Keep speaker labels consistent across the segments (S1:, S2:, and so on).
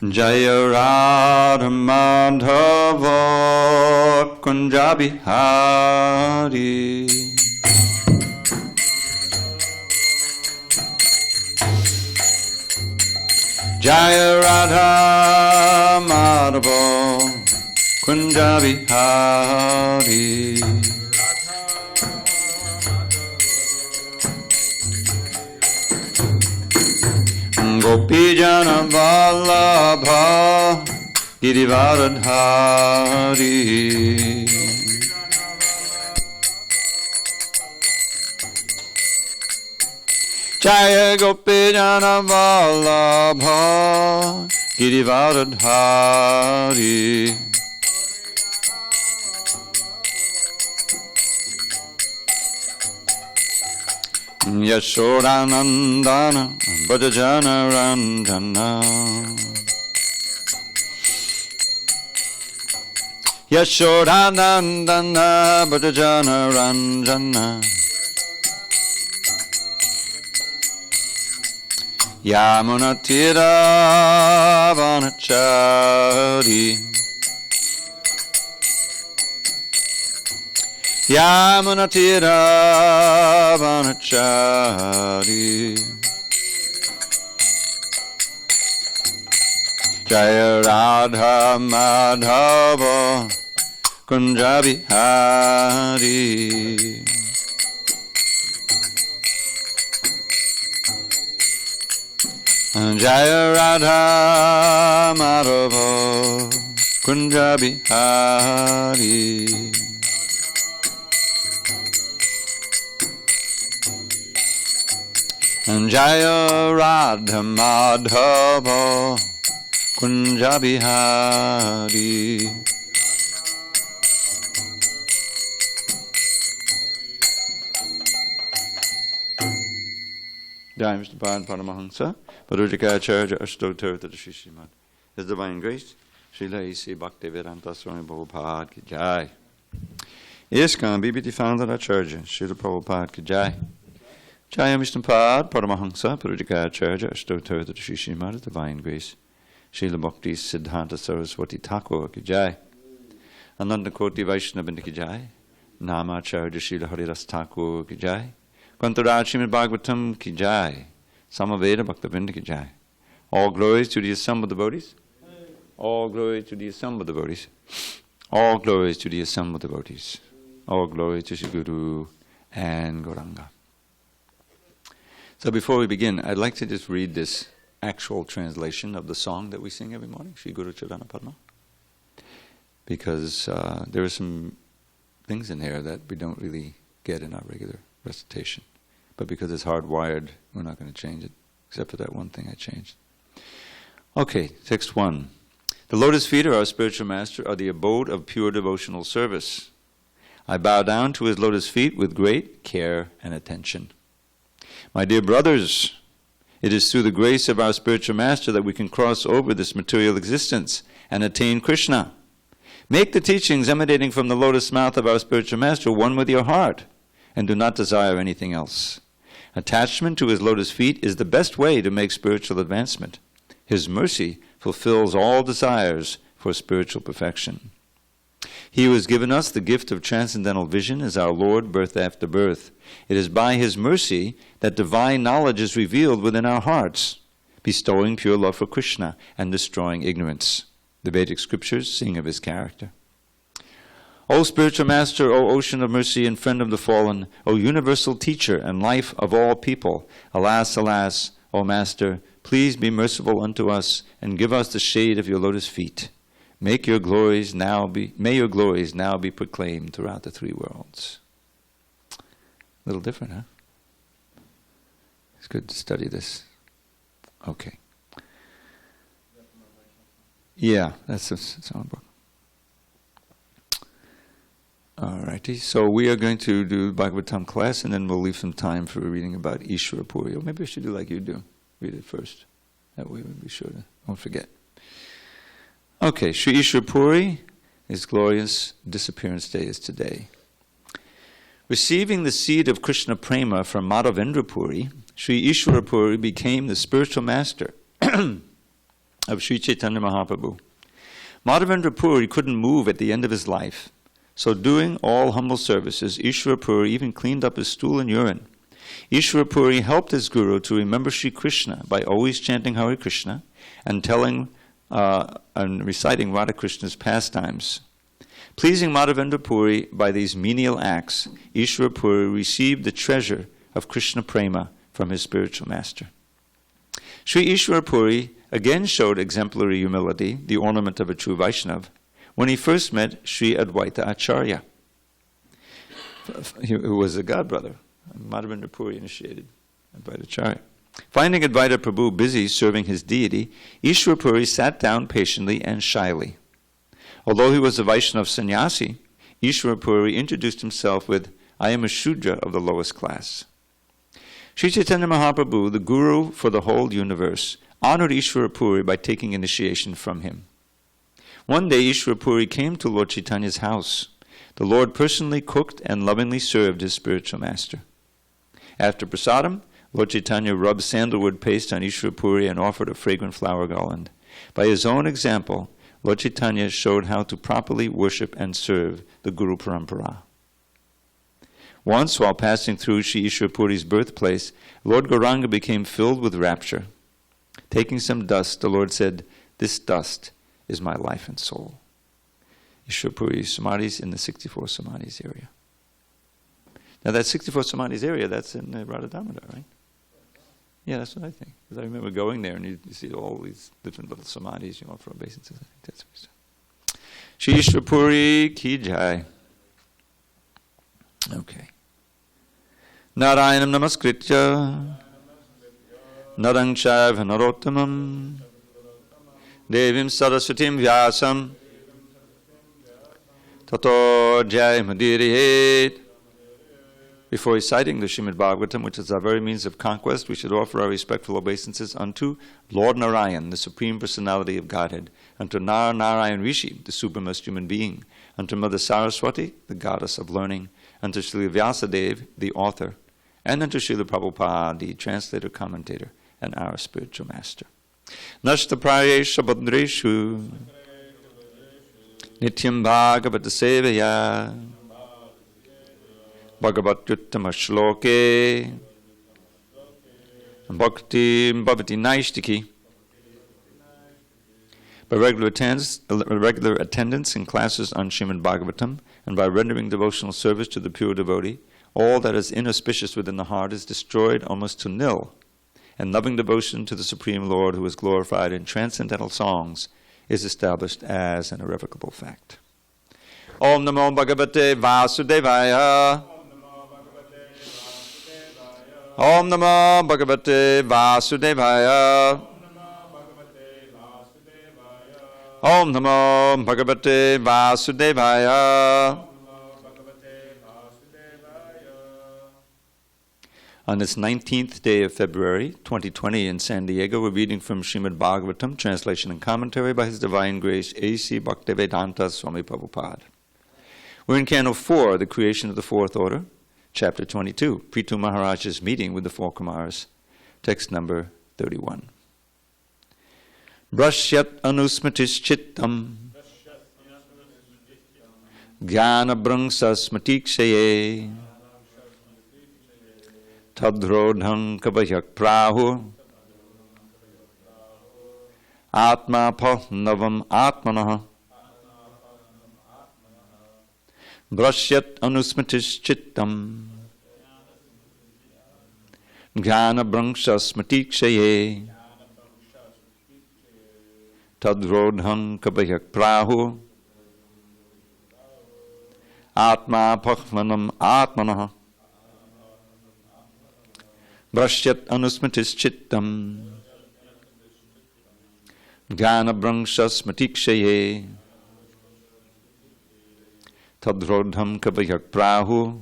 S1: Jaya Radha Madhava Kunja Bihari. Jaya Radha Madhava Kunja Bihari. Gopijana Vallabha Girivaradhari. Jaya Gopijana Vallabha Girivaradhari. Yashodanandana Bhajana Ranjana. Yashodanandana Bhajana Ranjana. Yamunatira Vanachari. Yamunatira Vanachari. Jaya Radha Madhava Kunja Bihari. Jaya Radha Madhava Kunja Bihari. Jaya Radha Madhava Kunja Bihari. Jai Mr. Pad Paramahansa Parujikacharya Ashtotar Shri Srimad. His Divine Grace Srila A.C. Bhaktivedanta Swami Prabhupada Ki Jai. ISKCON BBT Founder Acharya Srila Prabhupada Ki Jai. Jaya Vishnupad Paramahansa Parujikacharya Ashtotar Shri Srimad. His Divine Grace Srila Bhakti Siddhanta Saraswati Thakur Ki Jai. Ananda Koti Vaishnava Ki Jai. Namacharya Srila Haridas Thakur Ki Jai. Kantaraj srimadbhagavatam Ki Jai. Samaveda Bhaktavinda Ki Jai. All glories to the assembled devotees. All glory to the assembled devotees. All glories to the assembled devotees. All glory to Shri Guru and Gauranga. So before we begin, I'd like to just read this actual translation of the song that we sing every morning, Shri Guru Charana Padma. Because there are some things in here that we don't really get in our regular recitation. But because it's hardwired, we're not going to change it, except for that one thing I changed. Okay, text 1. The lotus feet of our spiritual master are the abode of pure devotional service. I bow down to his lotus feet with great care and attention. My dear brothers, it is through the grace of our spiritual master that we can cross over this material existence and attain Krishna. Make the teachings emanating from the lotus mouth of our spiritual master one with your heart, and do not desire anything else. Attachment to his lotus feet is the best way to make spiritual advancement. His mercy fulfills all desires for spiritual perfection. He who has given us the gift of transcendental vision is our Lord, birth after birth. It is by his mercy that divine knowledge is revealed within our hearts, bestowing pure love for Krishna and destroying ignorance. The Vedic scriptures sing of his character. O spiritual master, O ocean of mercy and friend of the fallen, O universal teacher and life of all people, alas, alas, O master, please be merciful unto us and give us the shade of your lotus feet. May your glories now be proclaimed throughout the three worlds. A little different, huh? It's good to study this. Okay. Yeah, that's a songbook. Alrighty, so we are going to do Bhagavatam class, and then we'll leave some time for reading about IsvaraPuri. Or maybe I should do like you do. Read it first. That way we'll be sure to won't forget. Okay, Sri IsvaraPuri, his glorious disappearance day is today. Receiving the seed of Krishna Prema from Madhavendra Puri, Sri IsvaraPuri became the spiritual master of Sri Chaitanya Mahaprabhu. Madhavendra Puri couldn't move at the end of his life, so doing all humble services, IsvaraPuri even cleaned up his stool and urine. IsvaraPuri helped his guru to remember Sri Krishna by always chanting Hare Krishna and telling and reciting Radha Krishna's pastimes. Pleasing Madhavendra Puri by these menial acts, IsvaraPuri received the treasure of Krishna Prema from his spiritual master. Sri IsvaraPuri again showed exemplary humility, the ornament of a true Vaishnava, when he first met Sri Advaita Acharya, who was a godbrother. Madhavendra Puri initiated Advaita Acharya. Finding Advaita Prabhu busy serving his deity, IsvaraPuri sat down patiently and shyly. Although he was a Vaishnava sannyasi, IsvaraPuri introduced himself with, "I am a Shudra of the lowest class." Sri Chaitanya Mahaprabhu, the guru for the whole universe, honored IsvaraPuri by taking initiation from him. One day IsvaraPuri came to Lord Chaitanya's house. The Lord personally cooked and lovingly served his spiritual master. After prasadam, Lord Chaitanya rubbed sandalwood paste on IsvaraPuri and offered a fragrant flower garland. By his own example, Lord Chaitanya showed how to properly worship and serve the Guru Parampara. Once, while passing through Sri IsvaraPuri's birthplace, Lord Gauranga became filled with rapture. Taking some dust, the Lord said, "This dust is my life and soul." IsvaraPuri Samadhis in the 64 Samadhis area. Now that 64 Samadhis area, that's in Radha Damodar, right? Yeah, that's what I think. Because I remember going there and you see all these different little Samadhis, for obeisances. I think that's what it is. Shri IsvaraPuri ki jai. Okay. Narayanam namaskritya Narang Chaiva Narottamam Devim Saraswatim Vyasam Tato Jai Madhirihet. Before reciting the Srimad Bhagavatam, which is our very means of conquest, we should offer our respectful obeisances unto Lord Narayan, the Supreme Personality of Godhead, unto Narayan Rishi, the supremest human being, unto Mother Saraswati, the goddess of learning, unto Srila Vyasadeva, the author, and unto Srila Prabhupada, the translator, commentator, and our spiritual master. Nashta prayesha badreshu nityam bhagavata sevaya bhagavatyuttama shloke bhakti bhavati naishtiki. By regular attendance in classes on Srimad Bhagavatam and by rendering devotional service to the pure devotee, all that is inauspicious within the heart is destroyed almost to nil, and loving devotion to the Supreme Lord, who is glorified in transcendental songs, is established as an irrevocable fact. Om Namo Bhagavate Vasudevaya. Om Namo Bhagavate Vasudevaya. Om Namo Bhagavate Vasudevaya. On this 19th day of February, 2020 in SanDiego, we're reading from Srimad Bhagavatam, translation and commentary by His Divine Grace A.C. Bhaktivedanta Swami Prabhupada. We're in Canto 4, The Creation of the Fourth Order, Chapter 22, Prithu Maharaj's Meeting with the Four Kumars, text number 31. Brashyat anusmatis chittam jnana brangsa smatikshaye tadrodham kabhyak prahu atma pahnavam atmanah. Brashyat anusmatis chittam jnana brangsa smatikshaye tadrodham kabhyak prahu atma pahvanam atmanah. Brashyat anusmatis chittam jnana brangsa smatikshaye tadrodham kabhyak prahu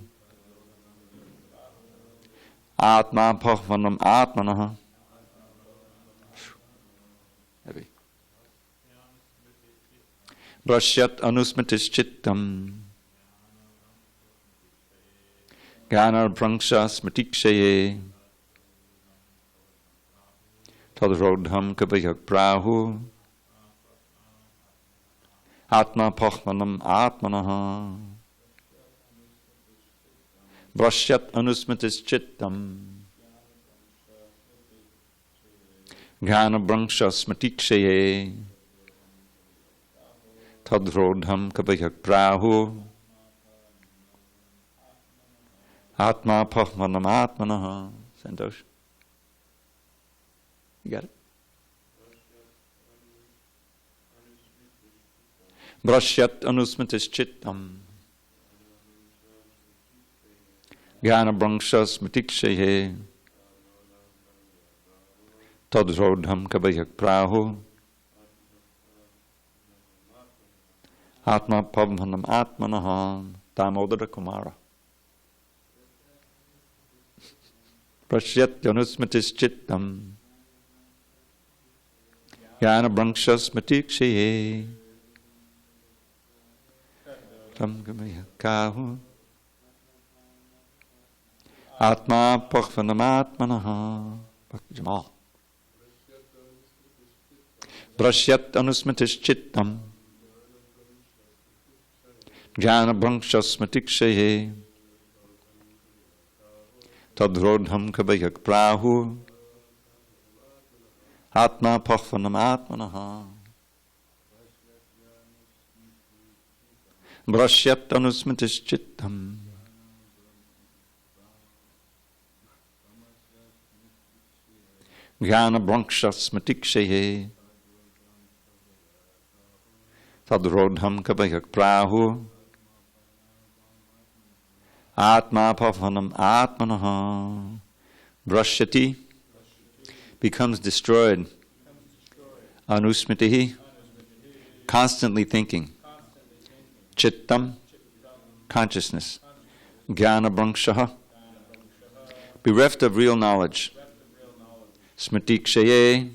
S1: atma pahvanam atmanah. Heavy. Brashyat anusmatis chittam jnana brangsa smatikshaye tadrodham kabhyak prahu Atma Pachmanam Atmanaha. Brashyat Anusmatis Chittam. Ghana Branksha Smatikshaye. Tadrodham Kabhyak Prahu. Atma Pachmanam Atmanaha. Santosh. You got it? Brashyat Anusmatis Chittam. Ghana Branksha Smatikshaye. Tadrodham Kabhyak Prahu. Atma Pavmanam Atmanaha. Damodara Kumara. Prashyat Janusmatis Chittam. Jnana Branksha Smatikshaye. Tam Kabhyak Prahu. Atma Pavmanam Atmanaha. Jamal. Prashyat Janusmatis Chittam. Jnana Branksha Smatikshaye. Tadrodham Kabhyak Prahu. Atma Pachvanam Atmanaha. Brashyat Anusmatis Chittam. Jnana Branksha Smatikshaye. Tadrodham Kabhyak Prahu. Atma Pavhanam Atmanaha. Brashyati becomes destroyed. Anusmitihi, constantly thinking. Chittam, consciousness. Jnana Brankshaha, bereft of real knowledge. Smatikshaye,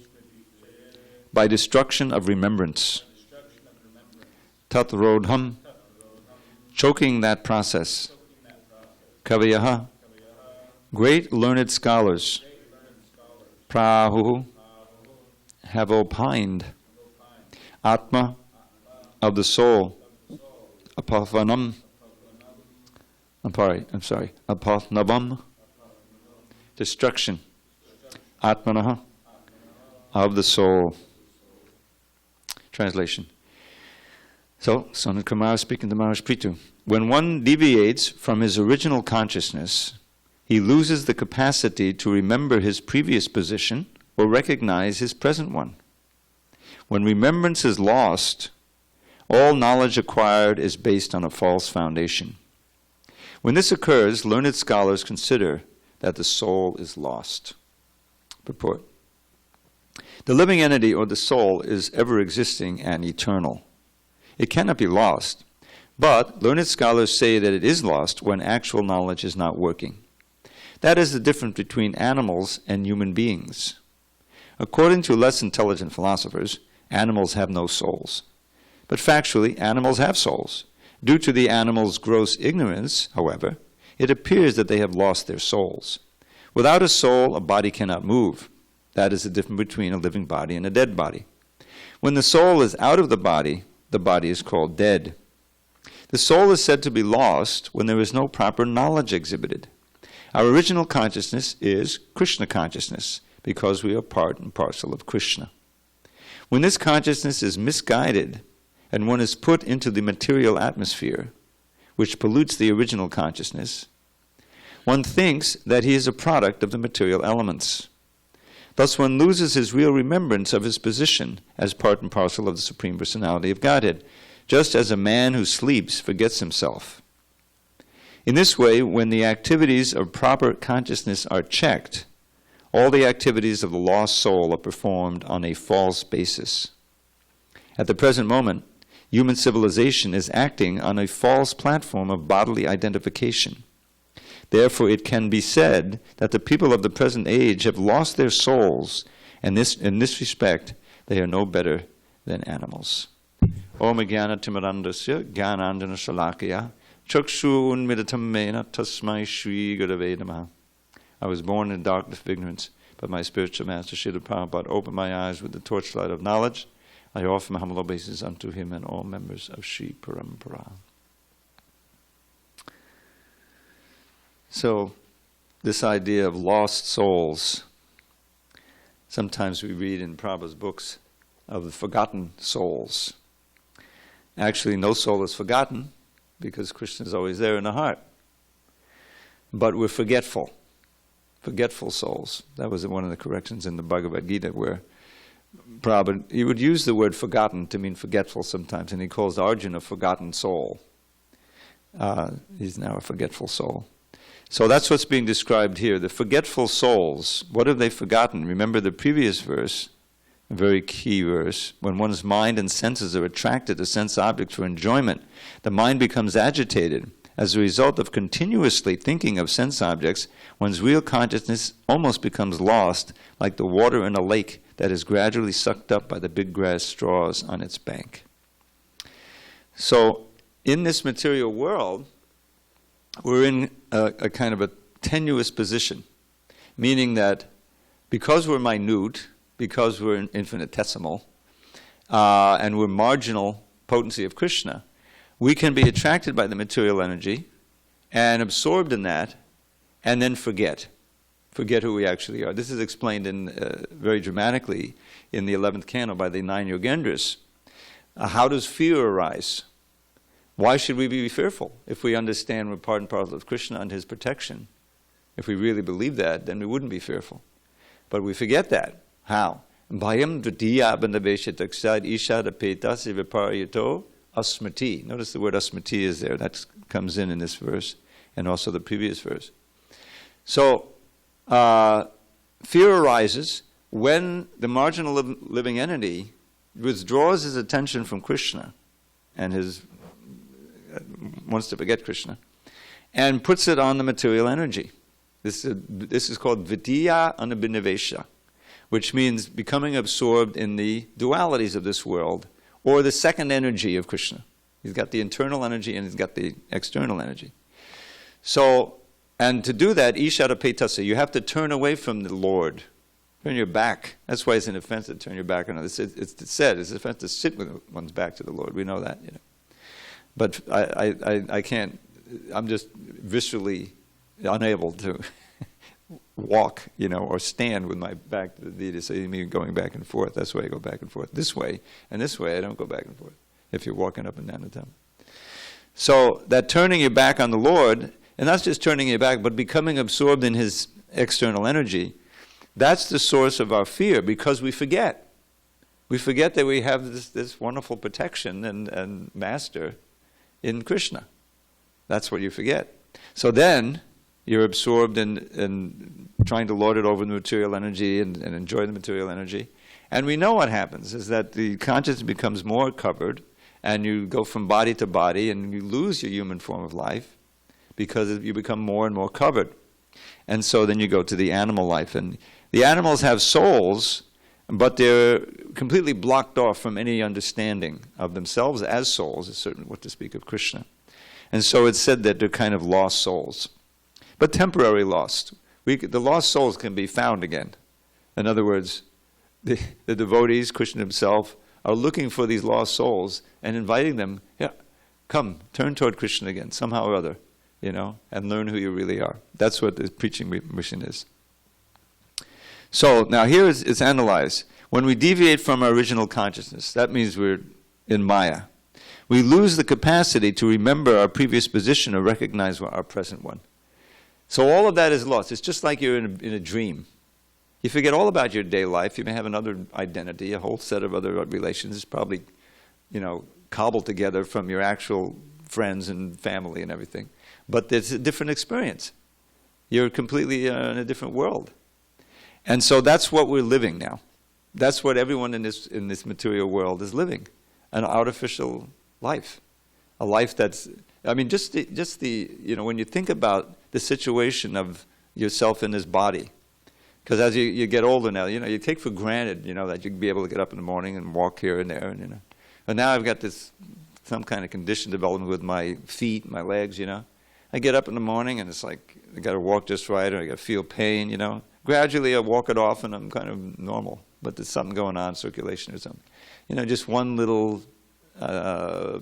S1: by destruction of remembrance. Tatrodham, choking that process. Kaviyaha, great learned scholars. Prahu, have opined. Atma, of the soul. Apathanam, apatnavam, destruction. Atmanaha, of the soul. Translation. So, Sanat Kumar speaking to Maharaj Prithu. When one deviates from his original consciousness, he loses the capacity to remember his previous position or recognize his present one. When remembrance is lost, all knowledge acquired is based on a false foundation. When this occurs, learned scholars consider that the soul is lost. Purport. The living entity or the soul is ever existing and eternal. It cannot be lost, but learned scholars say that it is lost when actual knowledge is not working. That is the difference between animals and human beings. According to less intelligent philosophers, animals have no souls. But factually, animals have souls. Due to the animals' gross ignorance, however, it appears that they have lost their souls. Without a soul, a body cannot move. That is the difference between a living body and a dead body. When the soul is out of the body is called dead. The soul is said to be lost when there is no proper knowledge exhibited. Our original consciousness is Krishna consciousness, because we are part and parcel of Krishna. When this consciousness is misguided, and one is put into the material atmosphere, which pollutes the original consciousness, one thinks that he is a product of the material elements. Thus one loses his real remembrance of his position as part and parcel of the Supreme Personality of Godhead, just as a man who sleeps forgets himself. In this way, when the activities of proper consciousness are checked, all the activities of the lost soul are performed on a false basis. At the present moment, human civilization is acting on a false platform of bodily identification. Therefore, it can be said that the people of the present age have lost their souls, and in this respect, they are no better than animals. Om Jnana Timirandasya Jnananjana Shalakaya Chakshu Unmidatam Mena Tasmai Shri Gurave Namaha. I was born in darkness of ignorance, but my spiritual master Srila Prabhupada opened my eyes with the torchlight of knowledge. I offer my humble obeisance unto him and all members of Sri Parampara. So, this idea of lost souls, sometimes we read in Prabhupada's books of the forgotten souls. Actually, no soul is forgotten because Krishna is always there in the heart. But we're forgetful souls. That was one of the corrections in the Bhagavad Gita, where Prabhupada, he would use the word forgotten to mean forgetful sometimes, and he calls Arjuna a forgotten soul. He's now a forgetful soul. So that's what's being described here. The forgetful souls, what have they forgotten? Remember the previous verse, a very key verse. When one's mind and senses are attracted to sense objects for enjoyment, the mind becomes agitated. As a result of continuously thinking of sense objects, one's real consciousness almost becomes lost, like the water in a lake that is gradually sucked up by the big grass straws on its bank. So, in this material world, we're in a kind of a tenuous position, meaning that because we're minute, because we're infinitesimal, and we're marginal potency of Krishna, we can be attracted by the material energy and absorbed in that, and then forget who we actually are. This is explained in very dramatically in the 11th canto by the 9 Yogendras. How does fear arise? Why should we be fearful? If we understand we're part and parcel of Krishna and his protection, if we really believe that, then we wouldn't be fearful. But we forget that. How? Bhayam dvitiya bandhaveshataksad ishadapeta srimadbhagavatam asmati. Notice the word asmati is there. That comes in this verse and also the previous verse. So, fear arises when the marginal living entity withdraws his attention from Krishna and wants to forget Krishna, and puts it on the material energy. This is called vidya anubhinavesha, which means becoming absorbed in the dualities of this world, or the second energy of Krishna. He's got the internal energy and he's got the external energy. So, and to do that, ishadapetasa, you have to turn away from the Lord. Turn your back. That's why it's an offense to turn your back on others. It's said, it's an offense to sit with one's back to the Lord. We know that, But I can't, I'm just viscerally unable to walk, or stand with my back to the deity. So you mean going back and forth. That's why I go back and forth. This way, and this way I don't go back and forth, if you're walking up and down the temple. So that turning your back on the Lord, and not just turning your back, but becoming absorbed in his external energy, that's the source of our fear, because we forget. We forget that we have this wonderful protection and master in Krishna. That's what you forget. So then you're absorbed in trying to lord it over the material energy and enjoy the material energy. And we know what happens is that the consciousness becomes more covered, and you go from body to body, and you lose your human form of life because you become more and more covered. And so then you go to the animal life. And the animals have souls, but they're completely blocked off from any understanding of themselves as souls, is certainly what to speak of Krishna. And so it's said that they're kind of lost souls, but temporarily lost. The lost souls can be found again. In other words, the devotees, Krishna himself, are looking for these lost souls and inviting them, come, turn toward Krishna again, somehow or other, and learn who you really are. That's what the preaching mission is. So now here it's analyzed. When we deviate from our original consciousness, that means we're in Maya. We lose the capacity to remember our previous position or recognize our present one. So all of that is lost. It's just like you're in a dream. You forget all about your day life. You may have another identity, a whole set of other relations. It's probably, cobbled together from your actual friends and family and everything. But it's a different experience. You're completely in a different world. And so that's what we're living now. That's what everyone in this material world is living, an artificial life, a life that's. I mean, just the when you think about the situation of yourself in this body, because as you get older now, you take for granted that you can be able to get up in the morning and walk here and there, and And now I've got some kind of condition development with my feet, my legs. I get up in the morning and it's like I got to walk just right, or I got to feel pain. Gradually I walk it off and I'm kind of normal. But there's something going on, circulation or something. Just one little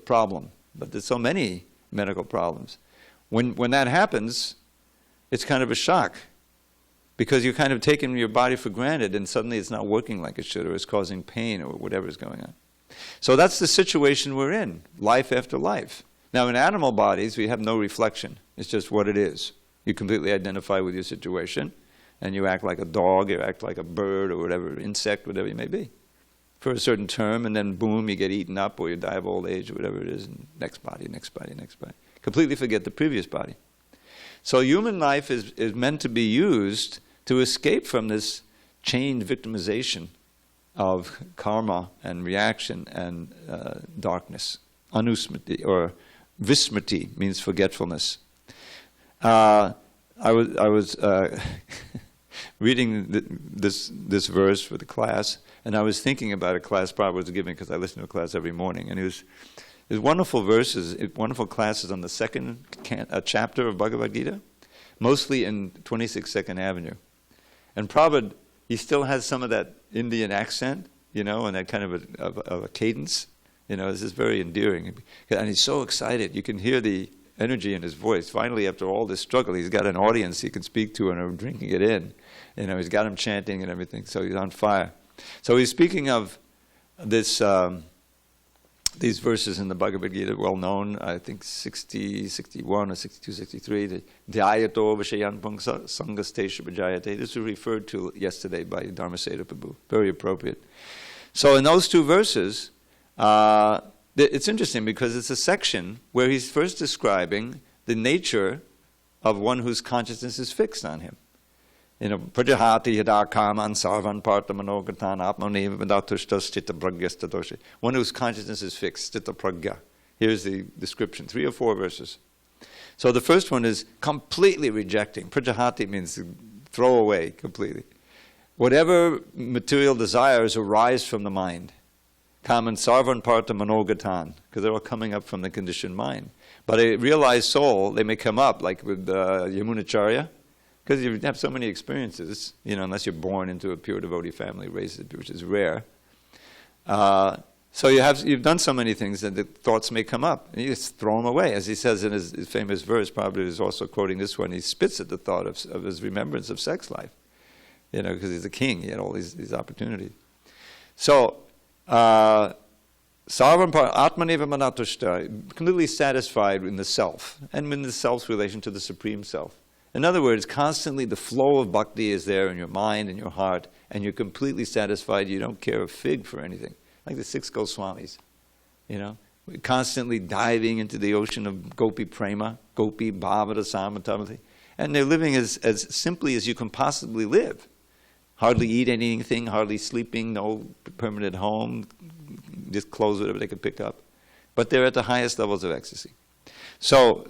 S1: problem. But there's so many medical problems. When that happens, it's kind of a shock. Because you're kind of taking your body for granted and suddenly it's not working like it should, or it's causing pain or whatever is going on. So that's the situation we're in, life after life. Now in animal bodies, we have no reflection. It's just what it is. You completely identify with your situation, and you act like a dog, you act like a bird or whatever, insect, whatever you may be, for a certain term, and then boom, you get eaten up or you die of old age or whatever it is, and next body, next body, next body. Completely forget the previous body. So human life is meant to be used to escape from this chained victimization of karma and reaction and darkness. Anusmriti, or vismriti, means forgetfulness. I was reading this verse for the class, and I was thinking about a class Prabhupada was giving, because I listen to a class every morning, and it was wonderful verses, wonderful classes on the second chapter of Bhagavad Gita, mostly in 26 Second Avenue. And Prabhupada, he still has some of that Indian accent, and that kind of a cadence. This is very endearing. And he's so excited. You can hear the energy in his voice. Finally, after all this struggle, he's got an audience he can speak to and are drinking it in. He's got him chanting and everything, so he's on fire. So he's speaking of this, these verses in the Bhagavad Gita, well known, I think 60, 61 or 62, 63, the Dhyayato Vishayanpung Sangastesha Vijayate. This was referred to yesterday by Dharmaseta Prabhu. Very appropriate. So in those two verses, it's interesting because it's a section where he's first describing the nature of one whose consciousness is fixed on him. Prajahati yada kaman sarvan partamanogathan atmaneva vidatushtas chitta pragyastadoshi. One whose consciousness is fixed, chitta pragya. Here's the description, 3 or 4 verses. So the first one is completely rejecting. Prajahati means throw away completely. Whatever material desires arise from the mind. Kaman sarvan partamanogathan, because they're all coming up from the conditioned mind. But a realized soul, they may come up, like with Yamunacharya, because you have so many experiences, unless you're born into a pure devotee family, raised, which is rare. So you've done so many things that the thoughts may come up, and you just throw them away. As he says in his famous verse, probably is also quoting this one, he spits at the thought of his remembrance of sex life, because he's a king, he had all these opportunities. So, Sarvam Atmaneva Manatushta, completely satisfied in the self, and in the self's relation to the Supreme Self. In other words, constantly the flow of bhakti is there in your mind and your heart, and you're completely satisfied. You don't care a fig for anything. Like the 6 Goswamis, constantly diving into the ocean of gopi prema, gopi bhavata samatamati, and they're living as simply as you can possibly live. Hardly eat anything, hardly sleeping, no permanent home, just clothes, whatever they could pick up. But they're at the highest levels of ecstasy. So,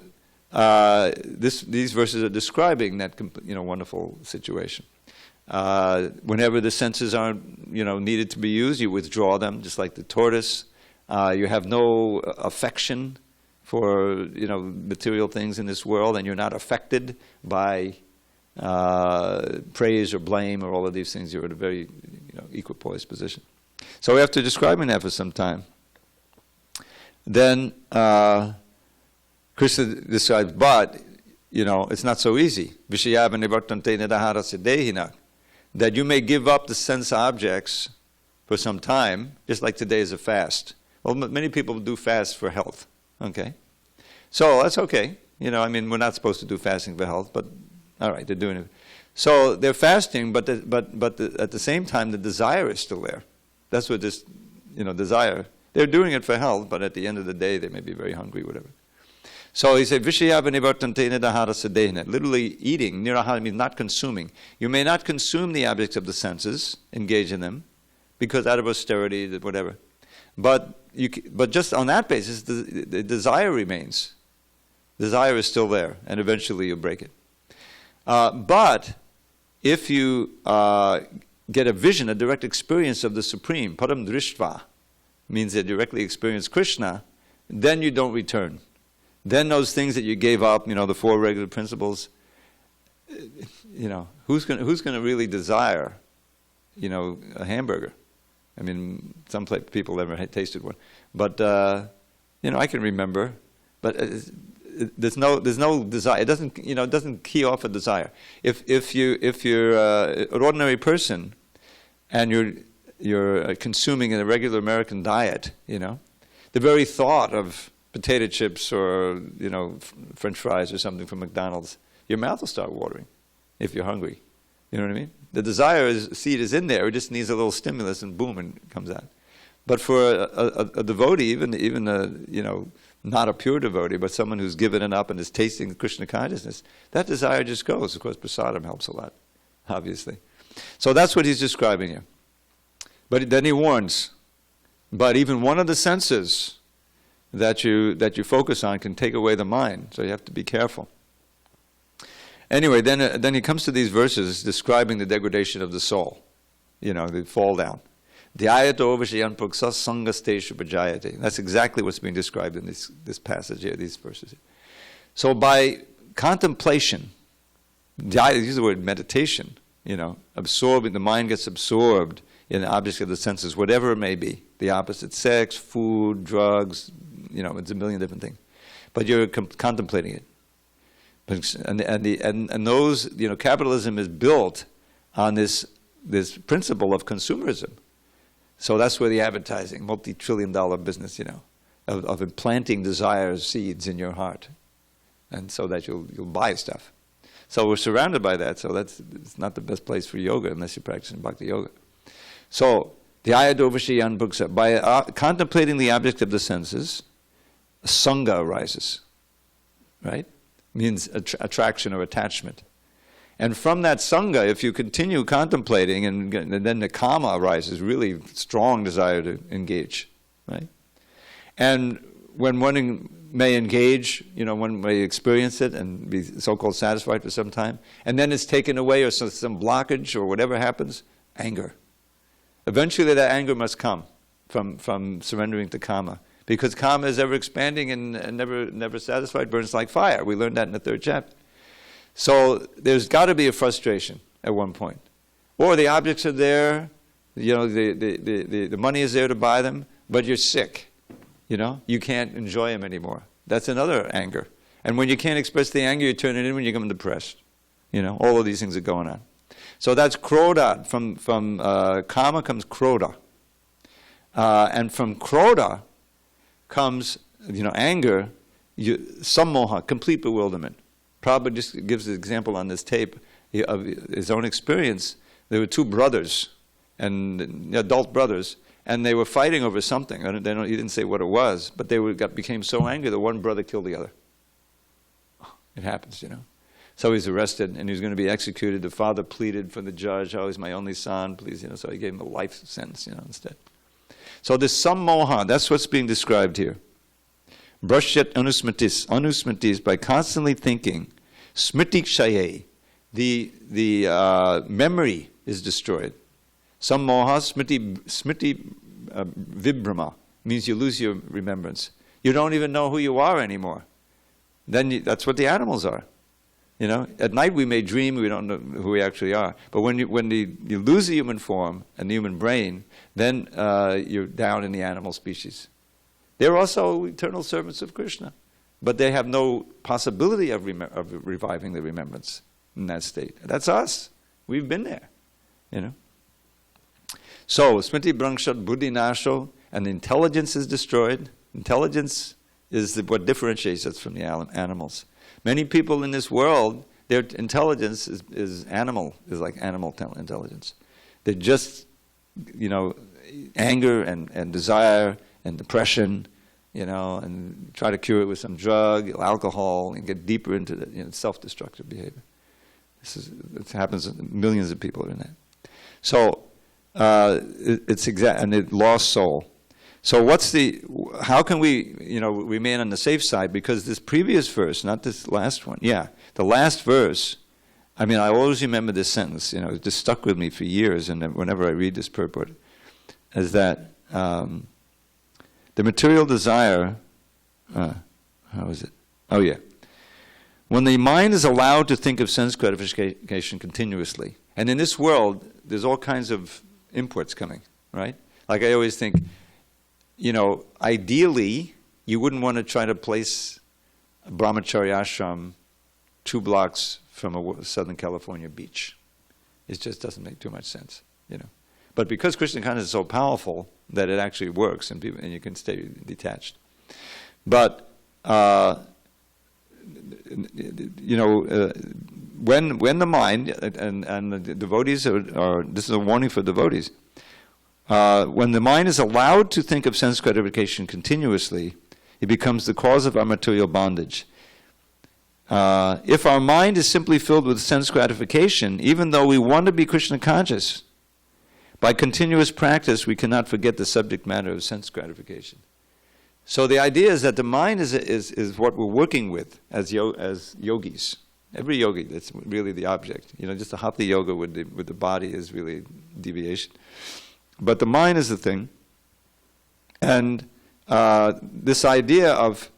S1: these verses are describing that wonderful situation. Whenever the senses aren't needed to be used, you withdraw them, just like the tortoise. You have no affection for material things in this world, and you're not affected by praise or blame or all of these things. You're at a very equipoised position. So after describing that for some time, then Krishna describes, but, it's not so easy. Vishayava nivartante nidahara siddhehina. That you may give up the sense objects for some time, just like today is a fast. Well, many people do fast for health, okay? So that's okay. We're not supposed to do fasting for health, but all right, they're doing it. So they're fasting, but at the same time, the desire is still there. That's what this, desire. They're doing it for health, but at the end of the day, they may be very hungry, whatever. So he said, Vishayava nivartante nidahara siddhehina. Literally eating, nirahara means not consuming. You may not consume the objects of the senses, engage in them, because out of austerity, whatever. But just on that basis, the desire remains. Desire is still there, and eventually you'll break it. But if you get a vision, a direct experience of the Supreme, param drishtva, means that you directly experience Krishna, then you don't return. Then those things that you gave up, the 4 regular principles, who's going to really desire, a hamburger? I mean, some people never had tasted one, but I can remember, but there's no desire. It doesn't key off a desire. If you're an ordinary person, and you're consuming a regular American diet, the very thought of potato chips or French fries or something from McDonald's, your mouth will start watering if you're hungry. You know what I mean? The desire seed is in there. It just needs a little stimulus, and boom, it comes out. But for a devotee, even not a pure devotee, but someone who's given it up and is tasting Krishna consciousness, that desire just goes. Of course, prasadam helps a lot, obviously. So that's what he's describing here. But then he warns, but even one of the senses that you focus on can take away the mind, so you have to be careful. Anyway, then he comes to these verses describing the degradation of the soul, the fall down. That's exactly what's being described in this passage here, these verses. So by contemplation, use the word meditation, absorbing, the mind gets absorbed in the objects of the senses, whatever it may be, the opposite sex, food, drugs, it's a million different things. But you're contemplating it. And those, capitalism is built on this principle of consumerism. So that's where the advertising, multi-trillion-dollar business, of implanting desire seeds in your heart, and so that you'll buy stuff. So we're surrounded by that. So it's not the best place for yoga unless you're practicing bhakti yoga. So the ayadovashiyan bhuksa, by contemplating the object of the senses, sangha arises, right? Means attraction or attachment. And from that sangha, if you continue contemplating, and then the kama arises, really strong desire to engage, right? And when one may engage, one may experience it and be so-called satisfied for some time, and then it's taken away, or some blockage or whatever happens, anger. Eventually that anger must come from surrendering to kama. Because kama is ever expanding and never satisfied, burns like fire. We learned that in the 3rd chapter. So there's got to be a frustration at one point. Or the objects are there, the money is there to buy them, but you're sick. You can't enjoy them anymore. That's another anger. And when you can't express the anger, you turn it in when you become depressed. All of these things are going on. So that's krodha. From kama comes krodha. And from krodha comes, anger, sammoha, complete bewilderment. Prabhupada just gives an example on this tape of his own experience. There were 2 brothers, and adult brothers, and they were fighting over something. He didn't say what it was, but they became so angry that one brother killed the other. It happens, So he's arrested, and he's going to be executed. The father pleaded for the judge, he's my only son, please, so he gave him a life sentence, instead. So this sammoha, that's what's being described here. Brashyat anusmritis, by constantly thinking, smriti kshaye, the memory is destroyed. Sammoha smriti vibhrama, means you lose your remembrance. You don't even know who you are anymore. That's what the animals are. At night we may dream, we don't know who we actually are. But when you lose the human form and the human brain, then you're down in the animal species. They're also eternal servants of Krishna, but they have no possibility of reviving the remembrance in that state. That's us. We've been there, So, smriti brangshat buddhi nasho, and intelligence is destroyed. Intelligence is what differentiates us from the animals. Many people in this world, their intelligence is like animal intelligence. They're just, anger and desire and depression, and try to cure it with some drug, alcohol, and get deeper into the self-destructive behavior. It happens. Millions of people are in that. So and it lost soul. So how can we, remain on the safe side? Because this previous verse, not this last one, the last verse, I always remember this sentence, it just stuck with me for years, and whenever I read this purport, is that the material desire, how is it? Oh yeah. when the mind is allowed to think of sense gratification continuously, and in this world, there's all kinds of inputs coming, right? Like I always think, ideally, you wouldn't want to try to place a brahmachari ashram 2 blocks from a Southern California beach. It just doesn't make too much sense, But because Krishna consciousness is so powerful that it actually works, and you can stay detached. But when the mind and the devotees are, this is a warning for devotees. When the mind is allowed to think of sense gratification continuously, it becomes the cause of our material bondage. If our mind is simply filled with sense gratification, even though we want to be Krishna conscious, by continuous practice we cannot forget the subject matter of sense gratification. So the idea is that the mind is what we're working with as yogis. Every yogi, that's really the object. Just the hatha yoga with the body is really deviation. But the mind is the thing. And this idea of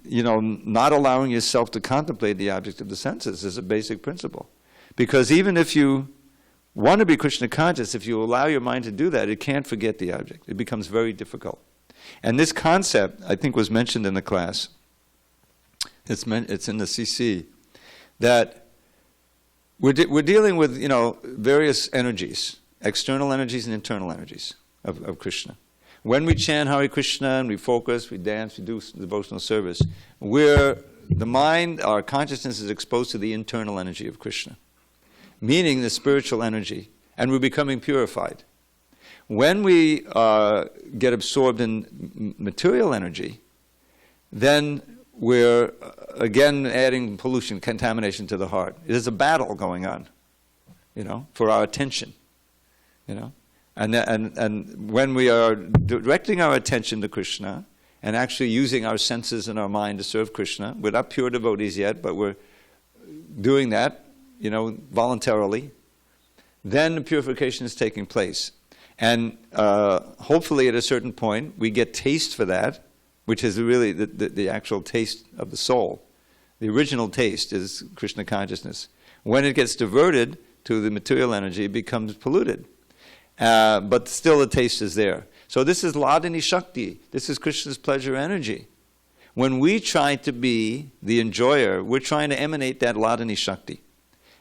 S1: not allowing yourself to contemplate the object of the senses is a basic principle. Because even if you want to be Krishna conscious, if you allow your mind to do that, it can't forget the object. It becomes very difficult. And this concept, I think, was mentioned in the class. It's in the CC, that we're dealing with various energies, external energies and internal energies of Krishna. When we chant Hare Krishna and we focus, we dance, we do devotional service, the mind, our consciousness is exposed to the internal energy of Krishna, meaning the spiritual energy, and we're becoming purified. When we get absorbed in material energy, then we're again adding pollution, contamination to the heart. There's a battle going on, for our attention, And when we are directing our attention to Krishna and actually using our senses and our mind to serve Krishna, we're not pure devotees yet, but we're doing that, voluntarily, then the purification is taking place. And hopefully at a certain point we get taste for that, which is really the actual taste of the soul. The original taste is Krishna consciousness. When it gets diverted to the material energy, it becomes polluted. But still the taste is there. So this is Ladini Shakti. This is Krishna's pleasure energy. When we try to be the enjoyer, we're trying to emanate that Ladini Shakti.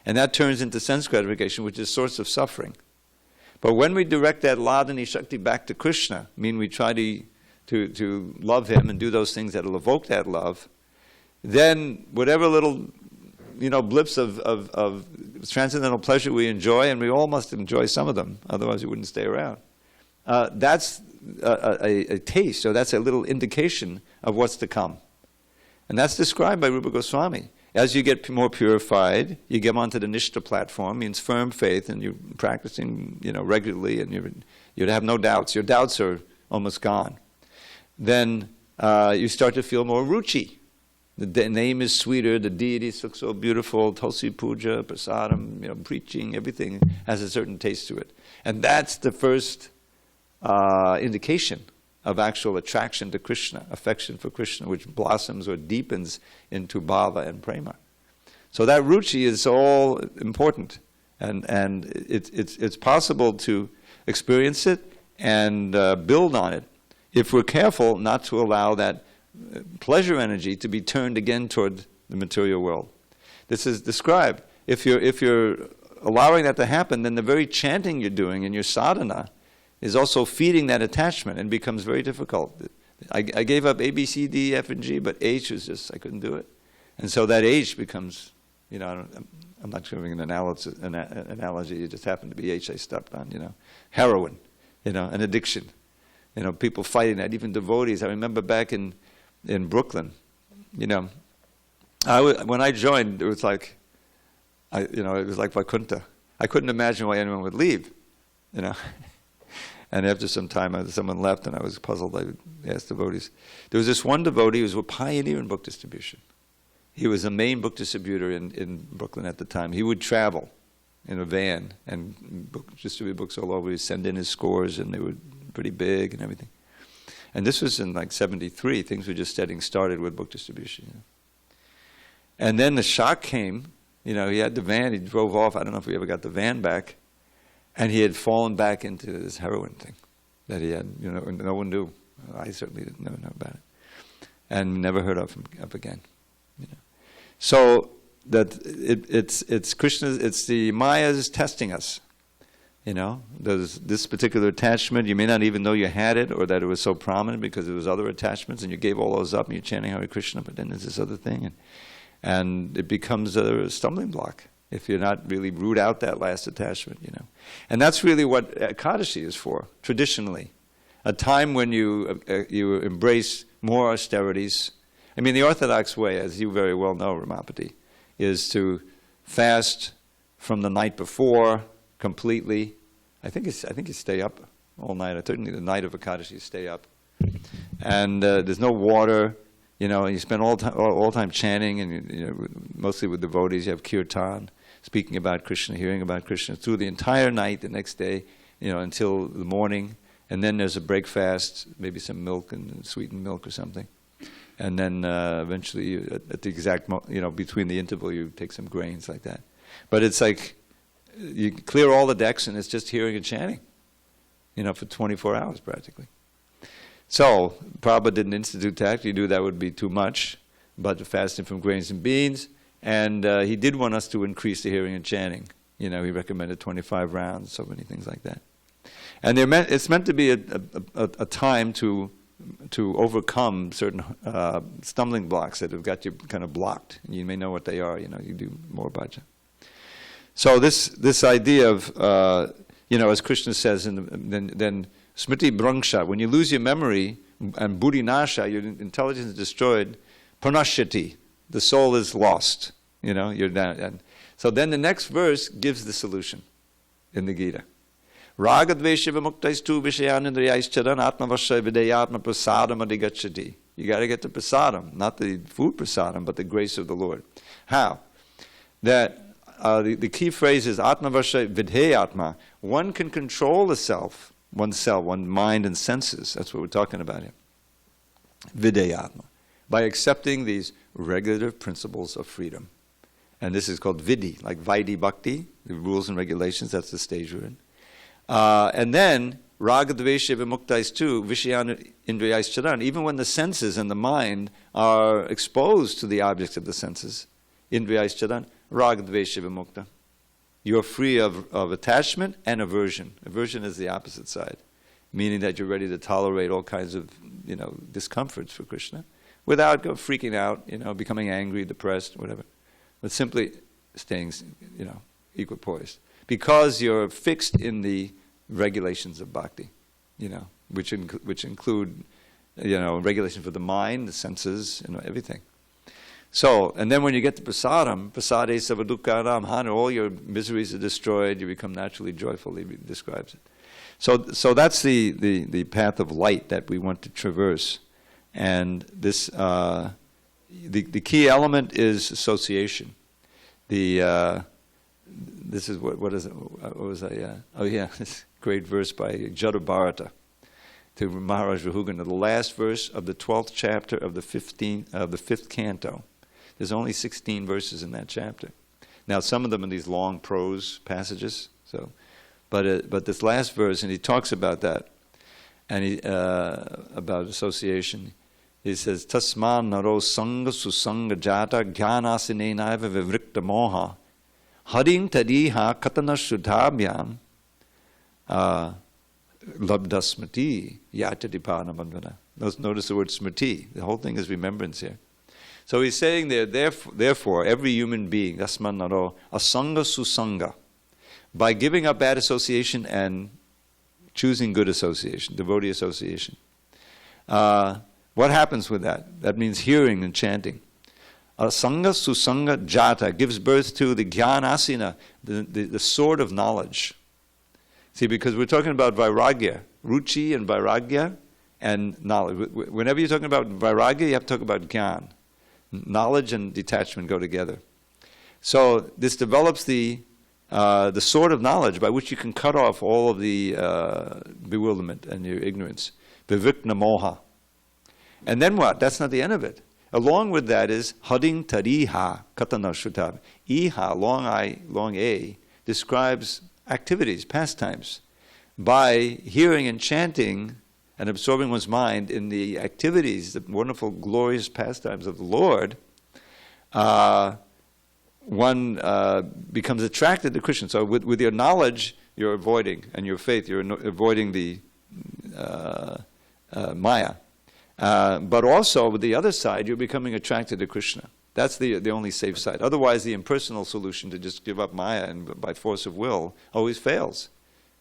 S1: And that turns into sense gratification, which is source of suffering. But when we direct that Ladini Shakti back to Krishna, we try to love him and do those things that will evoke that love, then whatever little blips of transcendental pleasure we enjoy, and we all must enjoy some of them, otherwise we wouldn't stay around. That's a taste, or that's a little indication of what's to come. And that's described by Rupa Goswami. As you get more purified, you get onto the Nishta platform, means firm faith, and you're practicing, regularly, and you have no doubts. Your doubts are almost gone. Then you start to feel more ruchi. The name is sweeter, the deities look so beautiful, Tulsi Puja, Prasadam, preaching, everything has a certain taste to it. And that's the first indication of actual attraction to Krishna, affection for Krishna, which blossoms or deepens into bhava and prema. So that ruchi is all important, and it's possible to experience it and build on it if we're careful not to allow that pleasure energy to be turned again toward the material world. This is described. If you're allowing that to happen, then the very chanting you're doing in your sadhana is also feeding that attachment, and becomes very difficult. I gave up A, B, C, D, F, and G, but H was just, I couldn't do it. And so that H becomes, I'm not giving an analogy, it just happened to be H I stepped on, heroin, an addiction. People fighting that, even devotees. I remember back in Brooklyn, when I joined, it was like, it was like Vaikuntha. I couldn't imagine why anyone would leave, And after some time, someone left, and I was puzzled. I asked devotees. There was this one devotee who was a pioneer in book distribution. He was the main book distributor in Brooklyn at the time. He would travel in a van and distribute books all over. He'd send in his scores, and they were pretty big and everything. And this was in like 73. Things were just getting started with book distribution. And then the shock came. He had the van, he drove off. I don't know if we ever got the van back. And he had fallen back into this heroin thing that he had, no one knew. I certainly didn't know about it. And never heard of him up again. So that it's Krishna, it's the Maya's testing us. There's this particular attachment, you may not even know you had it or that it was so prominent because there was other attachments and you gave all those up and you're chanting Hare Krishna, but then there's this other thing. And it becomes a stumbling block if you're not really root out that last attachment, And that's really what Ekadashi is for, traditionally. A time when you embrace more austerities. I mean, the orthodox way, as you very well know, Ramapati, is to fast from the night before completely. I think you stay up all night. Certainly the night of Ekadashi, you stay up. And there's no water, and you spend all time chanting, and mostly with devotees. You have kirtan, speaking about Krishna, hearing about Krishna through the entire night the next day, until the morning. And then there's a breakfast, maybe some milk and sweetened milk or something. And then eventually, at the exact between the interval, you take some grains like that. But it's like you clear all the decks, and it's just hearing and chanting, for 24 hours practically. So Prabhupada didn't institute that. He knew that would be too much, but fasting from grains and beans. And he did want us to increase the hearing and chanting. He recommended 25 rounds, so many things like that. And it's meant to be a time to overcome certain stumbling blocks that have got you kind of blocked. And you may know what they are. You do more bhajan. So this idea of as Krishna says, then smriti bhrangsha, when you lose your memory and buddhi nasha, your intelligence is destroyed. Pranashyati, the soul is lost. You're down. And so then the next verse gives the solution in the Gita. Ragadvesha vimuktais vishayanindriyais atmavasya videyatma prasadam adhigacchati. You got to get the prasadam, not the food prasadam, but the grace of the Lord. How? That the key phrase is atmavasya videyatma. One can control the self, oneself, one mind and senses. That's what we're talking about here. Videyatma. By accepting these regulative principles of freedom. And this is called vidhi, like Vaidhi Bhakti, the rules and regulations, that's the stage we're in. And then, raga dvesha vimuktais tu, vishayana indriyais charan. Even when the senses and the mind are exposed to the objects of the senses, indriyais charan, raga dvesha vimukta. You're free of attachment and aversion. Aversion is the opposite side, meaning that you're ready to tolerate all kinds of, discomforts for Krishna, without freaking out, becoming angry, depressed, whatever. But simply staying, equipoised. Because you're fixed in the regulations of bhakti, which include, regulation for the mind, the senses, everything. So, and then when you get to prasadam, prasade savadukkaram hana, all your miseries are destroyed, you become naturally joyful, he describes it. So that's the path of light that we want to traverse. And this, the key element is association. This is what is it? What was I? This great verse by Jada Bharata to Maharaj Rahugana, the last verse of the 12th chapter of the 5th canto. There's only 16 verses in that chapter. Now, some of them are these long prose passages. But this last verse, and he talks about that, and about association. He says, Tasman naro sanga susanga jata jnanasinenaiva vivrikta moha haring tadiha katana shuddhabhyam labdasmati yatadipana bandhana. Notice the word smriti. The whole thing is remembrance here. So he's saying there, therefore, every human being, tasman naro, asanga susanga, by giving up bad association and choosing good association, devotee association. What happens with that? That means hearing and chanting. Asanga susanga jata gives birth to the jnanasina, the sword of knowledge. See, because we're talking about vairagya, ruchi and vairagya and knowledge. Whenever you're talking about vairagya, you have to talk about jnana. Knowledge and detachment go together. So this develops the sword of knowledge by which you can cut off all of the bewilderment and your ignorance. Vivikna moha. And then what? That's not the end of it. Along with that is hading tariha katana shrutab. Iha, long I, long A, describes activities, pastimes. By hearing and chanting and absorbing one's mind in the activities, the wonderful, glorious pastimes of the Lord, one becomes attracted to Krishna. So with your knowledge, you're avoiding, and your faith, you're avoiding the Maya. But also, with the other side, you're becoming attracted to Krishna. That's the only safe side. Otherwise, the impersonal solution to just give up Maya and by force of will always fails,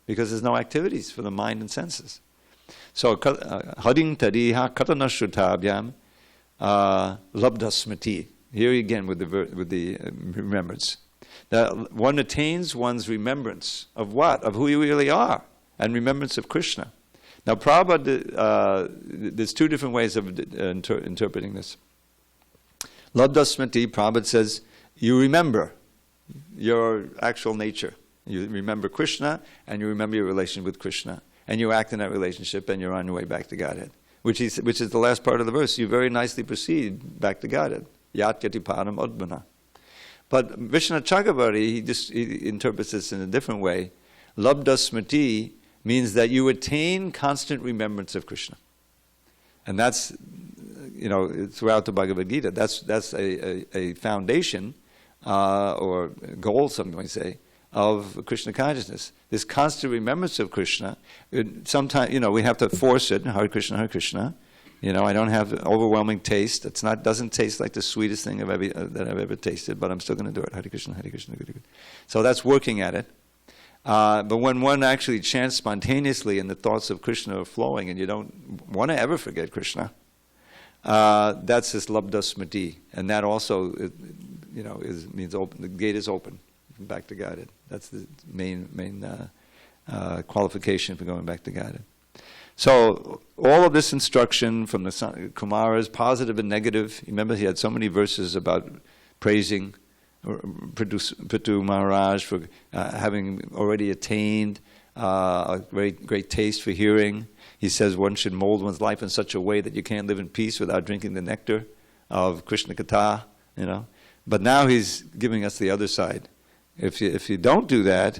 S1: because there's no activities for the mind and senses. So, hading tadiha katanashrutabhyam labdasmati. Here again with the remembrance. That one attains one's remembrance of what? Of who you really are, and remembrance of Krishna. Now, Prabhupada, there's two different ways of interpreting this. Labdasmati, Prabhupada says, you remember your actual nature. You remember Krishna, and you remember your relation with Krishna. And you act in that relationship, and you're on your way back to Godhead. Which is the last part of the verse. You very nicely proceed back to Godhead. Yat yati padam udmana. But Vishnu Chakravarti, he interprets this in a different way. Labdasmati means that you attain constant remembrance of Krishna. And that's, throughout the Bhagavad Gita, that's a foundation, or goal, some might say, of Krishna consciousness. This constant remembrance of Krishna, sometimes, we have to force it, Hare Krishna, Hare Krishna. I don't have overwhelming taste. Doesn't taste like the sweetest thing that I've ever tasted, but I'm still going to do it. Hare Krishna, Hare Krishna, Hare Krishna. So that's working at it. But when one actually chants spontaneously and the thoughts of Krishna are flowing, and you don't want to ever forget Krishna, that's this labda smriti, and that also, means open. The gate is open, back to Godhead. That's the main qualification for going back to Godhead. So all of this instruction from the Kumaras, positive and negative. Remember, he had so many verses about praising Prithu Maharaj for having already attained a great taste for hearing. He says one should mold one's life in such a way that you can't live in peace without drinking the nectar of Krishna Katha. But now he's giving us the other side. If you don't do that,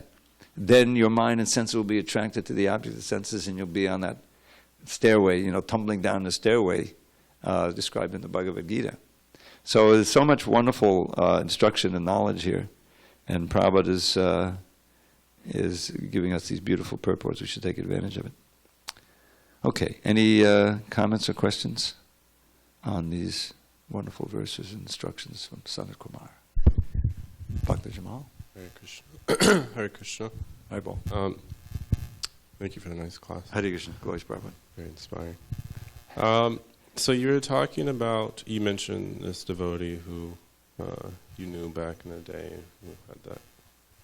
S1: then your mind and senses will be attracted to the object of the senses, and you'll be on that stairway, tumbling down the stairway described in the Bhagavad Gita. So there's so much wonderful instruction and knowledge here, and Prabhupada is giving us these beautiful purports. We should take advantage of it. Okay, any comments or questions on these wonderful verses and instructions from Sanat Kumar? Bhakti Jamal?
S2: Hare Krishna. Hare Krishna.
S1: Hare Bol.
S2: Thank you for the nice class.
S1: Hare Krishna. Glories Prabhupada.
S2: Very inspiring. So you were talking about, you mentioned this devotee who you knew back in the day who had that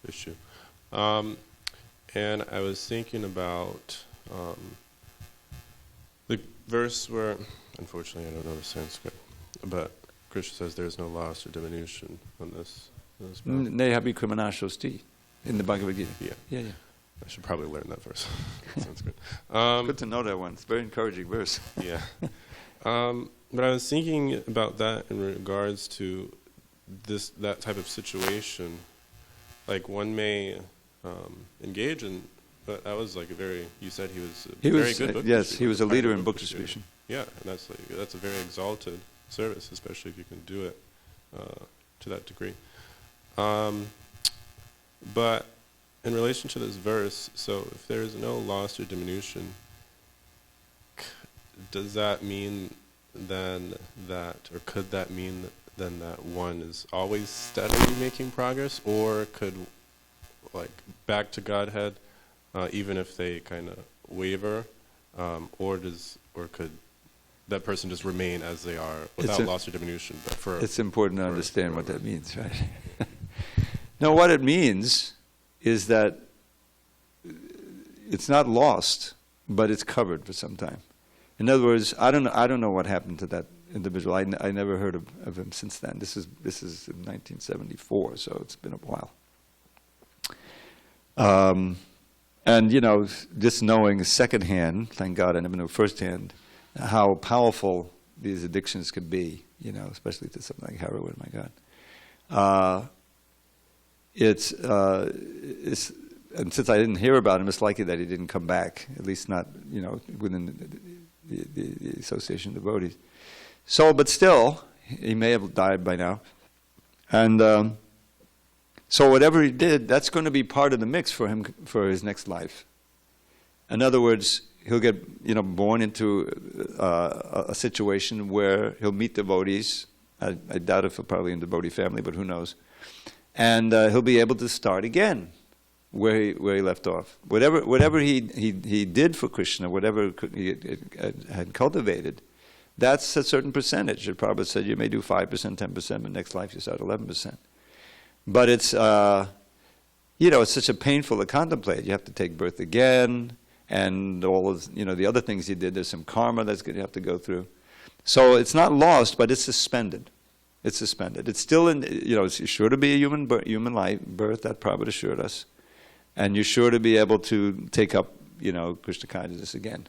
S2: issue. And I was thinking about the verse where, unfortunately I don't know the Sanskrit, but Krishna says there's no loss or diminution on this.
S1: Nehabi krimanashosti in the Bhagavad Gita. Yeah.
S2: I should probably learn that verse. That sounds good.
S1: Good to know that one. It's a very encouraging verse.
S2: Yeah. But I was thinking about that in regards to that type of situation. Like one may engage in, but that was like you said he was a very good book
S1: Yes,
S2: distributor.
S1: he was a leader in book distribution.
S2: Yeah, and that's a very exalted service, especially if you can do it to that degree. But in relation to this verse, so if there is no loss or diminution, does that mean then that, or could that mean then that one is always steadily making progress, or could, like, back to Godhead, even if they kind of waver, or could that person just remain as they are without loss or diminution? But
S1: it's important to understand what that means, right? No, what it means is that it's not lost, but it's covered for some time. In other words, I don't know what happened to that individual. I never heard of him since then. This is in 1974, so it's been a while. And just knowing secondhand, thank God I never knew firsthand, how powerful these addictions could be, especially to something like heroin, my God. It's and since I didn't hear about him, it's likely that he didn't come back, at least not, within the association of devotees. So, but still, he may have died by now. And so whatever he did, that's going to be part of the mix for him for his next life. In other words, he'll get, born into a situation where he'll meet devotees. I doubt if he'll probably in the devotee family, but who knows. And he'll be able to start again where he left off. Whatever he did for Krishna, whatever he had cultivated, that's a certain percentage. The Prabhupada said you may do 5%, 10%, but next life you start 11%. But it's, it's such a painful to contemplate. You have to take birth again, and all of, the other things he did. There's some karma that's going to have to go through. So it's not lost, but it's suspended. It's suspended. It's still in, it's sure to be a human life, birth, that Prabhupada assured us. And you're sure to be able to take up, Krishna consciousness again.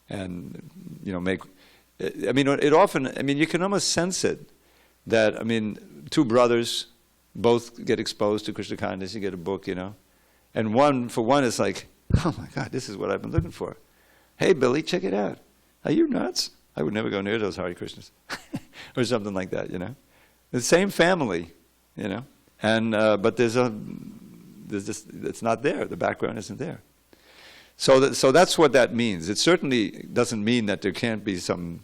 S1: And, make, it often, you can almost sense it, that, two brothers both get exposed to Krishna consciousness, you get a book, and one is like, oh my God, this is what I've been looking for. Hey, Billy, check it out. Are you nuts? I would never go near those Hare Krishnas. Or something like that, The same family, and, but there's just, it's not there. The background isn't there. So that's what that means. It certainly doesn't mean that there can't be some,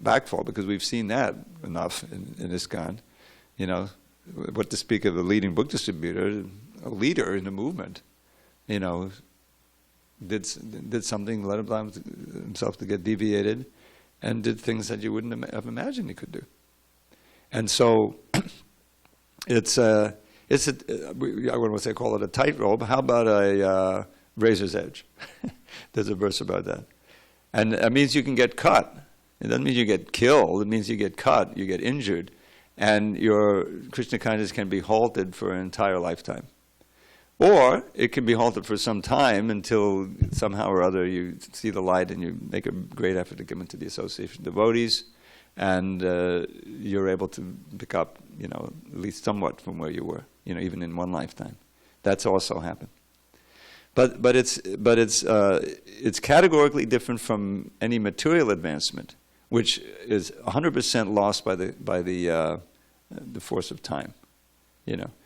S1: backfall, because we've seen that enough in ISKCON. What to speak of a leading book distributor, a leader in the movement, did something, let himself to get deviated, and did things that you wouldn't have imagined he could do. And so it's I wouldn't say call it a tightrope. How about a razor's edge? There's a verse about that. And that means you can get cut. It doesn't mean you get killed. It means you get cut, you get injured, and your Krishna consciousness can be halted for an entire lifetime. Or it can be halted for some time until somehow or other you see the light and you make a great effort to come into the association of devotees, and you're able to pick up, at least somewhat from where you were, even in one lifetime. That's also happened. But it's categorically different from any material advancement, which is 100% lost by the force of time.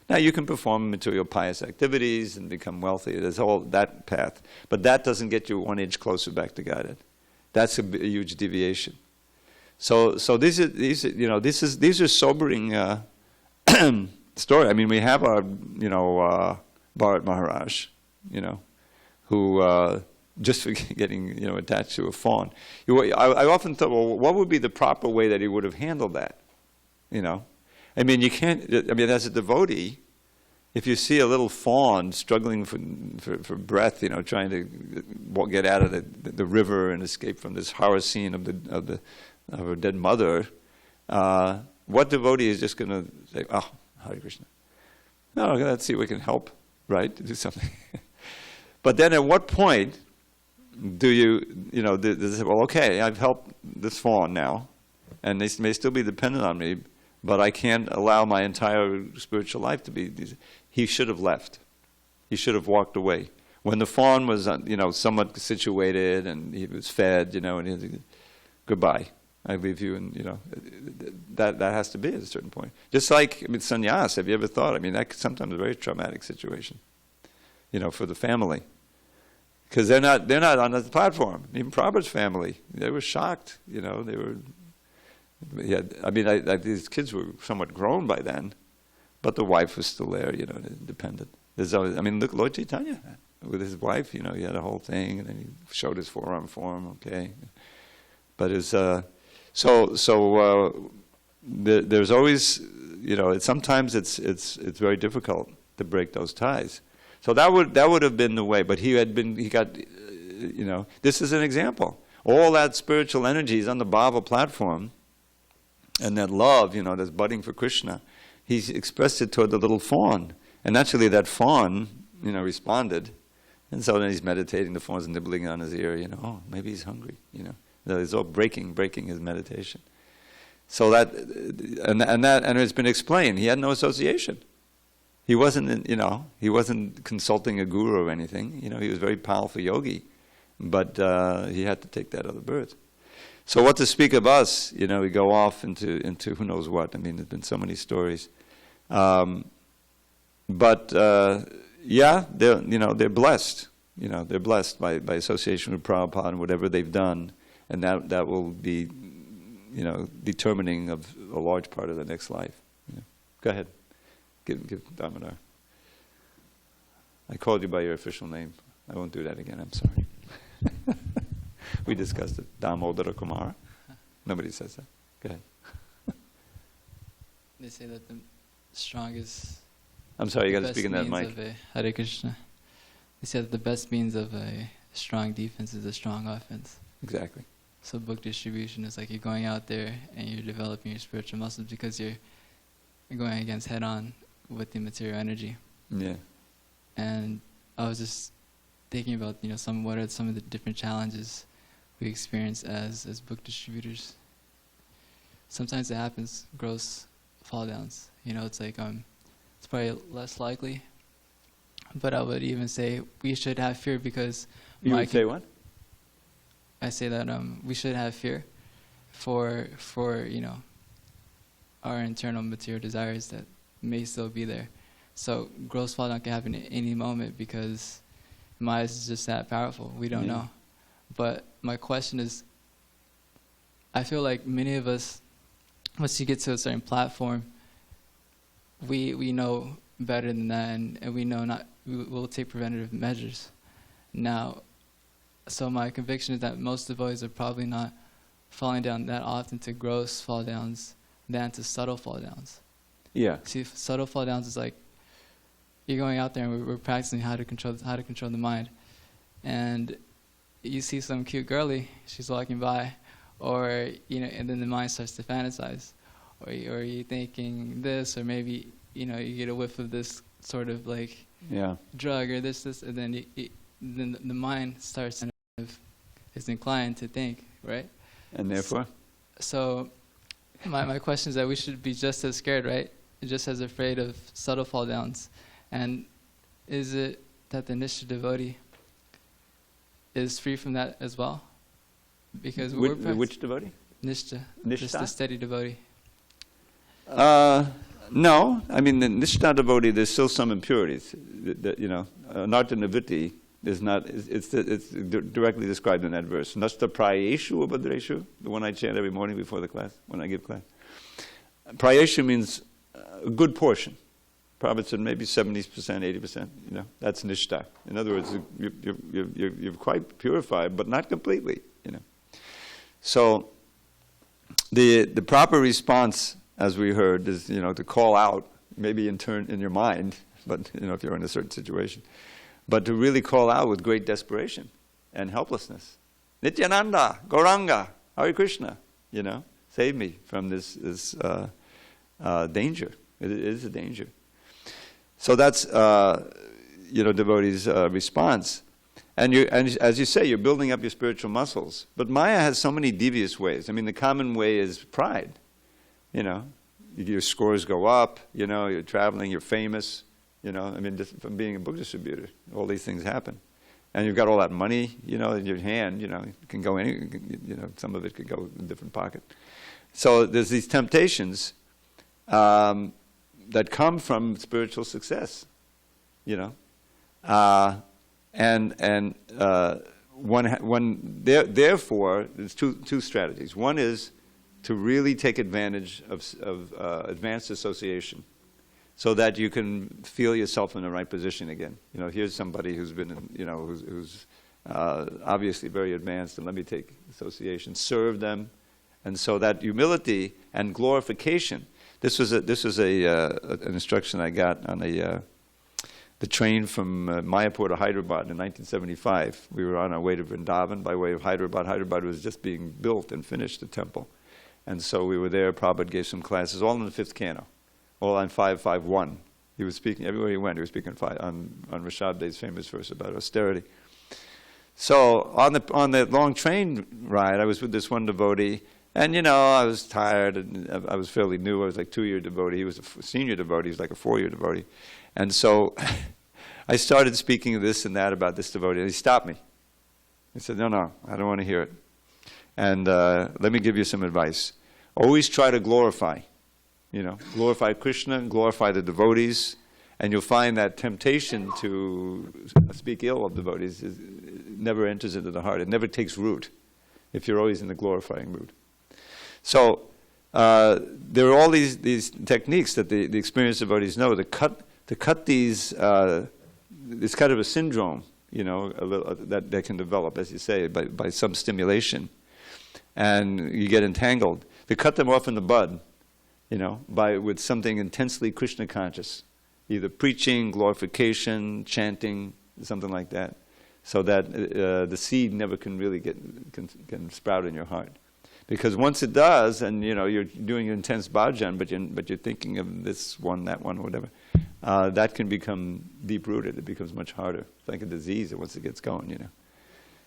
S1: Now you can perform material pious activities and become wealthy. There's all that path, but that doesn't get you 1 inch closer back to Godhead. That's a huge deviation. So these are sobering story. We have our Bharat Maharaj, who just for getting attached to a fawn. I often thought, well, what would be the proper way that he would have handled that? You can't. As a devotee, if you see a little fawn struggling for breath, trying to get out of the river and escape from this horror scene of her dead mother, what devotee is just going to say, "Oh, Hare Krishna"? No, let's see if we can help, right? To do something. But then, at what point do you say, well, okay, I've helped this fawn now, and they may still be dependent on me, but I can't allow my entire spiritual life to be. He should have left. He should have walked away. When the fawn was, somewhat situated and he was fed, and he said, goodbye, I leave you, and that has to be at a certain point. Just like sannyas. Have you ever thought? That sometimes a very traumatic situation, for the family, because they're not on the platform. Even Prabhupada's family, they were shocked. They were. Yeah, these kids were somewhat grown by then, but the wife was still there, independent. There's always, look, Lord Chaitanya with his wife, he had a whole thing, and then he showed his forearm for him, okay. But it's there's always, sometimes it's very difficult to break those ties. So that would have been the way. But he got, this is an example. All that spiritual energy is on the Bhava platform. And that love, that's budding for Krishna, he's expressed it toward the little fawn. And naturally that fawn, responded. And so then he's meditating, the fawn's nibbling on his ear, oh, maybe he's hungry, It's all breaking his meditation. So that, and it's been explained. He had no association. He wasn't, he wasn't consulting a guru or anything. He was a very powerful yogi, but he had to take that other birth. So what to speak of us? We go off into who knows what. I mean, there's been so many stories, but yeah, they're blessed. They're blessed by association with Prabhupada and whatever they've done, and that will be, determining of a large part of the next life. Go ahead, give Damodar. I called you by your official name. I won't do that again. I'm sorry. We discussed it. Damodara Kumara. Nobody says that. Go ahead.
S3: They say that the strongest.
S1: I'm sorry. You got to speak in that mic.
S3: Hare Krishna. They say that the best means of a strong defense is a strong offense.
S1: Exactly.
S3: So book distribution is like you're going out there and you're developing your spiritual muscles because you're going against head-on with the material energy.
S1: Yeah.
S3: And I was just thinking about, what are some of the different challenges we experience as book distributors. Sometimes it happens, gross fall downs. It's like it's probably less likely. But I would even say we should have fear because
S1: you would say what?
S3: I say that we should have fear for our internal material desires that may still be there. So gross fall down can happen at any moment because Maya is just that powerful. We don't know. But my question is, I feel like many of us, once you get to a certain platform, we know better than that, and we know we'll take preventative measures. Now, so my conviction is that most devotees are probably not falling down that often to gross fall downs than to subtle fall downs.
S1: Yeah.
S3: See, subtle fall downs is like you're going out there and we're practicing how to control the mind, and you see some cute girlie, she's walking by, or and then the mind starts to fantasize, or you're thinking this, or maybe you get a whiff of this sort of like drug or this, and then then the mind starts is inclined to think, right?
S1: And therefore?
S3: So my question is that we should be just as scared, right? Just as afraid of subtle fall downs. And is it that the Nishtha devotee is free from that as well? Because
S1: which devotee?
S3: Nishtha. Just the steady devotee.
S1: No, I mean the Nishtha devotee, there's still some impurities. Anartha nivritti is not. It's directly described in that verse. Nasta prayeshu abhadreshu, the one I chant every morning before the class when I give class. Prayeshu means a good portion. Prabhupada said maybe 70%, 80%. That's nishtha. In other words, you're quite purified, but not completely. So the proper response, as we heard, is to call out, maybe in your mind, but if you're in a certain situation, but to really call out with great desperation and helplessness. Nityananda, Gauranga, Hare Krishna, save me from this danger. It is a danger. So that's devotee's response. And as you say, you're building up your spiritual muscles. But Maya has so many devious ways. I mean, the common way is pride. Your scores go up. You're traveling. You're famous. Just from being a book distributor, all these things happen, and you've got all that money. In your hand. It can go any. Some of it could go in a different pocket. So there's these temptations that come from spiritual success. Therefore, there's two strategies. One is to really take advantage of advanced association, so that you can feel yourself in the right position again. Here's somebody who's been, who's obviously very advanced, and let me take association, serve them, and so that humility and glorification. This was an instruction I got on the train from Mayapur to Hyderabad in 1975. We were on our way to Vrindavan by way of Hyderabad. Hyderabad was just being built and finished, the temple. And so we were there. Prabhupada gave some classes, all in the fifth canto, all on 551. He was speaking, everywhere he went, he was speaking on Rishabhde's famous verse about austerity. So on the long train ride, I was with this one devotee, and I was tired, and I was fairly new. I was like a 2-year devotee. He was a senior devotee. He was like a 4-year devotee. And so I started speaking this and that about this devotee, and he stopped me. He said, no, I don't want to hear it. And let me give you some advice. Always try to glorify. Glorify Krishna, glorify the devotees, and you'll find that temptation to speak ill of devotees never enters into the heart. It never takes root if you're always in the glorifying mood. So there are all these techniques that the experienced devotees know to cut these this kind of a syndrome, that can develop, as you say, by some stimulation, and you get entangled. To cut them off in the bud, with something intensely Krishna conscious, either preaching, glorification, chanting, something like that, so that the seed never can really can sprout in your heart. Because once it does, and you're doing intense bhajan, but you're thinking of this one, that one, whatever, that can become deep rooted. It becomes much harder. It's like a disease once it gets going,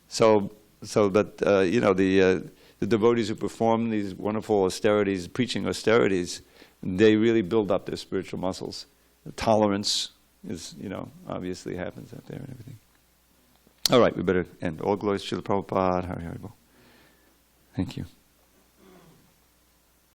S1: So that the devotees who perform these wonderful austerities, preaching austerities, they really build up their spiritual muscles. The tolerance is, obviously happens out there and everything. All right, we better end. All glories to Srila Prabhupada. Hari Hari Bol. Thank you.